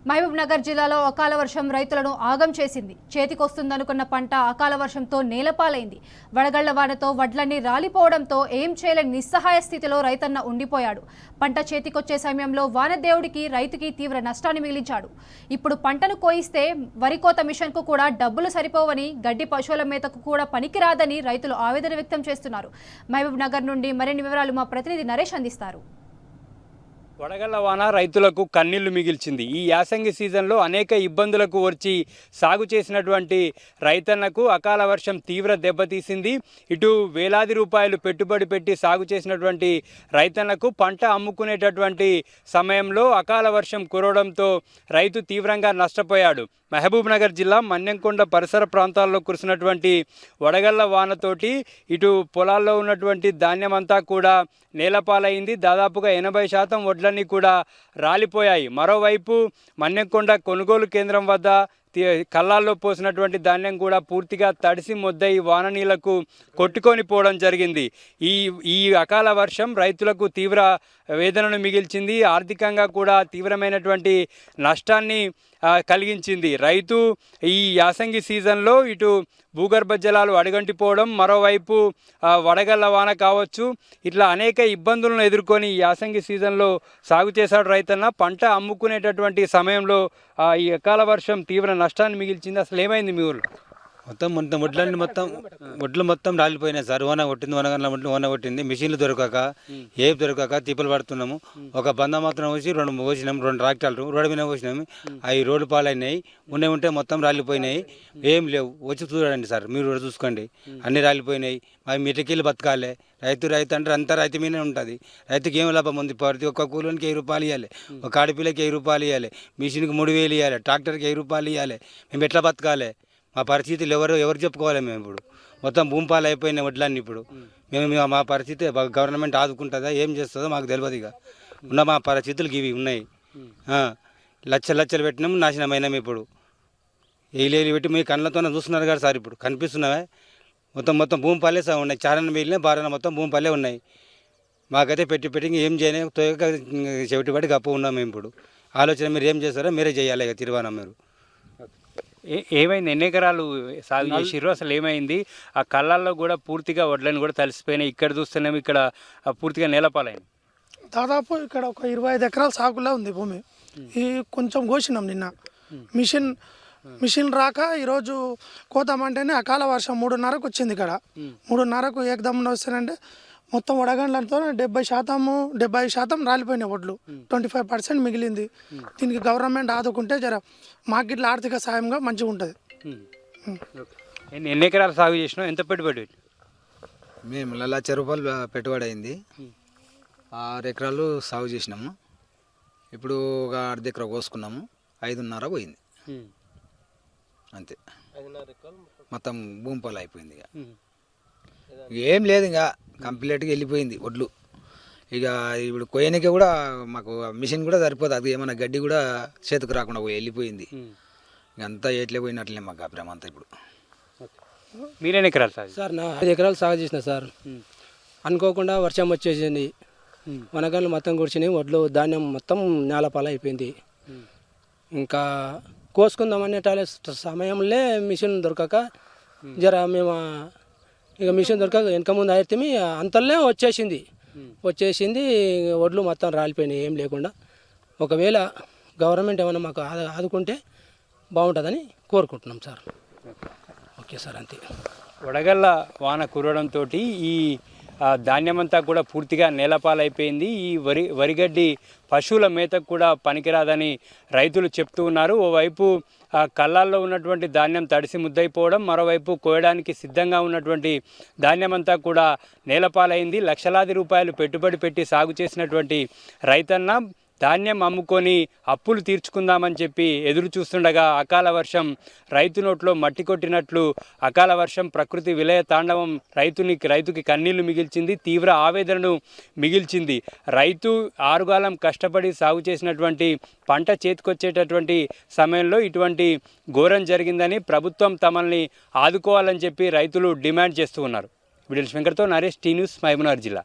మహబూబ్ నగర్ జిల్లాలో అకాల వర్షం రైతులను ఆగం చేసింది. చేతికొస్తుందనుకున్న పంట అకాల వర్షంతో నేలపాలైంది. వడగళ్ల వానతో వడ్లన్నీ రాలిపోవడంతో ఏం చేయలేని నిస్సహాయ స్థితిలో రైతన్న ఉండిపోయాడు. పంట చేతికొచ్చే సమయంలో వానదేవుడికి రైతుకి తీవ్ర నష్టాన్ని మిగిలించాడు. ఇప్పుడు పంటను కోయిస్తే వరి కోత మిషన్కు కూడా డబ్బులు సరిపోవని, గడ్డి పశువుల మేతకు కూడా పనికిరాదని రైతులు ఆవేదన వ్యక్తం చేస్తున్నారు. మహబూబ్ నగర్ నుండి మరిన్ని వివరాలు మా ప్రతినిధి నరేష్ అందిస్తారు. వడగళ్ల వాన రైతులకు కన్నీళ్లు మిగిల్చింది. ఈ యాసంగి సీజన్లో అనేక ఇబ్బందులకు వచ్చి సాగు చేసినటువంటి రైతన్నకు అకాల వర్షం తీవ్ర దెబ్బతీసింది. ఇటు వేలాది రూపాయలు పెట్టుబడి పెట్టి సాగు చేసినటువంటి రైతన్నకు పంట అమ్ముకునేటటువంటి సమయంలో అకాల వర్షం కురవడంతో రైతు తీవ్రంగా నష్టపోయాడు. మహబూబ్ నగర్ జిల్లా మన్యంకొండ పరిసర ప్రాంతాల్లో కురిసినటువంటి వడగళ్ల వానతోటి ఇటు పొలాల్లో ఉన్నటువంటి ధాన్యం అంతా కూడా నేలపాలైంది. దాదాపుగా 80% వడ్లన్నీ కూడా రాలిపోయాయి. మరోవైపు మన్యంకొండ కొనుగోలు కేంద్రం వద్ద కళ్ళాల్లో పోసినటువంటి ధాన్యం కూడా పూర్తిగా తడిసి మొద్దై వాన నీళ్లకు కొట్టుకొని పోవడం జరిగింది. ఈ అకాల వర్షం రైతులకు తీవ్ర వేదనను మిగిల్చింది. ఆర్థికంగా కూడా తీవ్రమైనటువంటి నష్టాన్ని కలిగించింది. రైతు ఈ యాసంగి సీజన్లో ఇటు భూగర్భ జలాలు అడుగంటిపోవడం, మరోవైపు వడగళ్ల వాన కావచ్చు, ఇట్లా అనేక ఇబ్బందులను ఎదుర్కొని ఈ యాసంగి సీజన్లో సాగు చేశాడు రైతన్న. పంట అమ్ముకునేటటువంటి సమయంలో ఈ అకాల వర్షం తీవ్ర నష్టాన్ని మిగిల్చింది. అసలు ఏమైంది మీ ఊళ్ళో? వడ్లు మొత్తం రాలిపోయినాయి సార్. ఓన కొట్టింది, ఓన కొట్టింది. మిషన్లు దొరకక ఏం దొరకక తిప్పలు పడుతున్నాము. ఒక బంద మాత్రం వచ్చి పోసినాము, 2 ట్రాక్టర్లు రోడ్డు మీద పోసినాము. అవి రోడ్డు పాలైనాయి. ఉంటే మొత్తం రాలిపోయినాయి. ఏం లేవు. వచ్చి చూడండి సార్, మీరు కూడా చూసుకోండి. అన్నీ రాలిపోయినాయి. అవి మిటకీలు బతకాలి. రైతు అంటే అంతా రైతు మీదనే ఉంటుంది. రైతుకి ఏం లాభం ఉంది? ప్రతి ఒక్క కూలోనికి 1000 రూపాయలు ఇవ్వాలి, ఒక ఆడపిల్లకి 1000 రూపాయలు ఇవ్వాలి, మిషన్కి 3000 ఇవ్వాలి, ట్రాక్టర్కి 1000 రూపాయలు ఇవ్వాలి. మేము ఎట్లా బతకాలి? మా పరిస్థితులు ఎవరు చెప్పుకోవాలి? మేము ఇప్పుడు మొత్తం భూమిపాలు అయిపోయినాయి వడ్లన్నీ. ఇప్పుడు మేము మా పరిస్థితి గవర్నమెంట్ ఆదుకుంటుందా, ఏం చేస్తుందో మాకు తెలియదు. ఇక ఉన్న మా పరిస్థితులకి ఇవి ఉన్నాయి. లక్షలు పెట్టినాము, నాశనమైనాము. ఇప్పుడు ఏలేలు పెట్టి మీ కళ్ళతోనే చూస్తున్నారు కదా సార్. ఇప్పుడు కనిపిస్తున్నావే మొత్తం భూమిపాలే ఉన్నాయి. చారణ మిగిలిన బారణ మొత్తం భూమిపాలే ఉన్నాయి. మాకైతే పెట్టి ఏం చేయలేదు. చెవిటిపడి గప్ప ఉన్నాం మేము. ఇప్పుడు ఆలోచన మీరు ఏం చేస్తారో మీరే చేయాలి. ఇక తిరువానా మీరు ఏమైంది? ఎన్ని ఎకరాలు సాగు చేసిర్రు? అసలు ఏమైంది? ఆ కళ్ళల్లో కూడా పూర్తిగా వడ్లని కూడా తలిసిపోయినాయి. ఇక్కడ చూస్తున్నాము, ఇక్కడ పూర్తిగా నేలపాలైంది. దాదాపు ఇక్కడ ఒక 25 ఎకరాల సాగులా ఉంది భూమి. ఈ కొంచెం కోసినాం నిన్న. మిషన్ రాక ఈరోజు కోతామంటేనే అకాల వర్షం 3:30కు వచ్చింది. ఇక్కడ 3:30కు ఏకదమ్మున వస్తానంటే మొత్తం వడగండ్లతో 70% రాలిపోయినాయి వడ్లు. 25% మిగిలింది. దీనికి గవర్నమెంట్ ఆదుకుంటే జర మాకు ఇట్లా ఆర్థిక సాయంగా మంచిగా ఉంటుంది. ఎన్ని ఎకరాలు సాగు చేసినాం? ఎంత పెట్టుబడి? మేము 1,00,000 రూపాయలు పెట్టుబడి అయింది. 6 ఎకరాలు సాగు చేసినాము. ఇప్పుడు ఒక అర్ధ ఎకరా కోసుకున్నాము. 5.5 పోయింది అంతే. మొత్తం భూమి పాలు అయిపోయింది. ఇక ఏం లేదు, ఇంకా కంప్లీట్గా వెళ్ళిపోయింది వడ్లు. ఇక ఇప్పుడు కొయ్యనికి కూడా మాకు మిషన్ కూడా సరిపోదు. అది ఏమన్నా గడ్డి కూడా చేతికి రాకుండా వెళ్ళిపోయింది. ఇంకంతా ఎట్లే పోయినట్లే మాకు అభిప్రాయం అంతా. ఇప్పుడు మీరేం ఎకరాలు సాగు? సార్ నా 5 ఎకరాలు సాగు చేసిన సార్. అనుకోకుండా వర్షం వచ్చేసింది. వనగళ్ళు మొత్తం కూర్చుని వడ్లు ధాన్యం మొత్తం నేలపాల అయిపోయింది. ఇంకా కోసుకుందామనే సమయంలో మిషన్ దొరకక జర మేము ఇక మిషన్ దొరకక వెనక ముందు అయితే అంతలో వచ్చేసింది. వడ్లు మొత్తం రాలిపోయినాయి ఏం లేకుండా. ఒకవేళ గవర్నమెంట్ ఏమైనా మాకు ఆదుకుంటే బాగుంటుందని కోరుకుంటున్నాం సార్. ఓకే సార్, అంతే. వడగళ్ళ వాన కురవడంతో ఈ ధాన్యమంతా కూడా పూర్తిగా నేలపాలైపోయింది. ఈ వరిగడ్డి పశువుల మేతకు కూడా పనికిరాదని రైతులు చెప్తూ ఉన్నారు. ఓవైపు కళ్ళాల్లో ఉన్నటువంటి ధాన్యం తడిసి ముద్దైపోవడం, మరోవైపు కోయడానికి సిద్ధంగా ఉన్నటువంటి ధాన్యమంతా కూడా నేలపాలైంది. లక్షలాది రూపాయలు పెట్టుబడి పెట్టి సాగు చేసినటువంటి రైతన్న ధాన్యం అమ్ముకొని అప్పులు తీర్చుకుందామని చెప్పి ఎదురు చూస్తుండగా అకాల వర్షం రైతు నోట్లో మట్టి కొట్టినట్లు అకాల వర్షం ప్రకృతి విలయ తాండవం రైతుకి కన్నీళ్లు మిగిల్చింది. తీవ్ర ఆవేదనను మిగిల్చింది. రైతు ఆరుగాలం కష్టపడి సాగు చేసినటువంటి పంట చేతికొచ్చేటటువంటి సమయంలో ఇటువంటి ఘోరం జరిగిందని ప్రభుత్వం తమల్ని ఆదుకోవాలని చెప్పి రైతులు డిమాండ్ చేస్తూ ఉన్నారు. వీడియో శంకర్తో Naresh, T News, Mahbubnagar జిల్లా.